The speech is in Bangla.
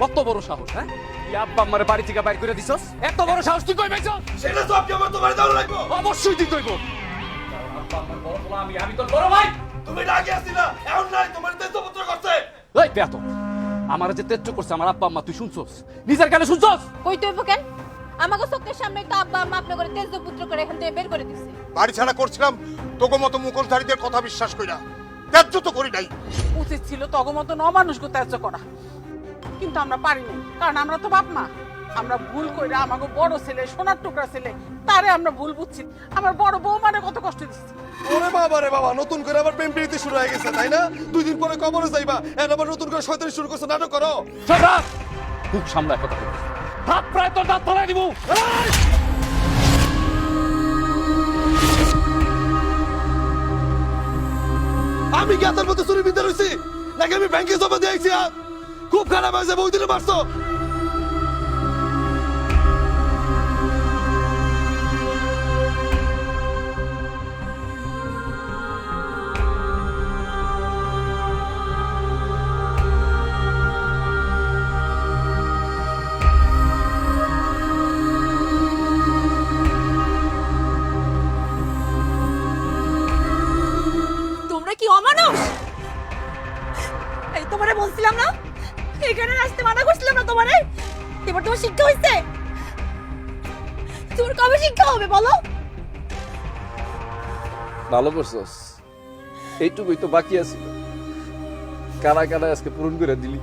কত বড় সাহস, হ্যাঁ? এই আব্বা আমারে বাড়ি থেকে বাইর করে দিছস? এত বড় সাহস তুই কই পাইছস? সেটা তো আপনি আমার তোমার দাও লাগবো। অবশ্যই দিতে হইব। আব্বা আমার বড় পোলা, আমি তোর বড় ভাই। তুমি ডাকে আসিলা এখন নাই তোমার তেজপুত্র করছে। এই পেয়াত, আমার যে তেজ্য করছে আমার আব্বা আম্মা তুই শুনছস? নিজের কানে শুনছস? কই তুই কেন আমাকে চোখের সামনে তো আব্বা আম্মা আপনি করে তেজ পুত্র করে এখান থেকে বের করে দিছে। বাড়ি ছাড়া করছিলাম তোকে মতো মুখোশধারীদের কথা বিশ্বাস কইরা, ত্যায্য তো করি নাই। উচিত ছিল তগ মতো অমানুষকে ত্যায্য করা, কিন্তু আমরা পারিনি, কারণ আমরা তো বাপ মা। আমরা ভুল কইরা আমাকে বড় ছেলে, সোনার টুকরা ছেলে, তারে আমরা ভুল বুঝছি। আমার বড় বউ মানে কত কষ্ট দিচ্ছি। ওরে বাবা রে বাবা, নতুন করে আবার প্রেম প্রীতি শুরু হয়ে গেছে তাই না? 2 দিন পরে কবরে যাইবা, এখন আবার নতুন করে শয়তানি শুরু করছে, নাটক করো। সদা খুব সামলায় কথা বল। হাত প্রায় তোর দাঁত ফলাই দিব। আমি কি আতার মতো চুরি বিদ্যা রয়েছি নাকি আমি ব্যাংকে জমা দিয়েছি? খুব খারাপ হয়েছে, বই দিলে পারছো। তোমরা কি অমানুষ? এই তোমারে বলছিলাম না এখানে আসতে মানা করছিলাম না তোমারে? এবার তোমার শিক্ষা হইছে? তোমার কবে শিক্ষা হবে বলো? ভালো করছস, এইটুকুই তো বাকি আছিল। কারা কারা আজকে পূরণ করে দিলি।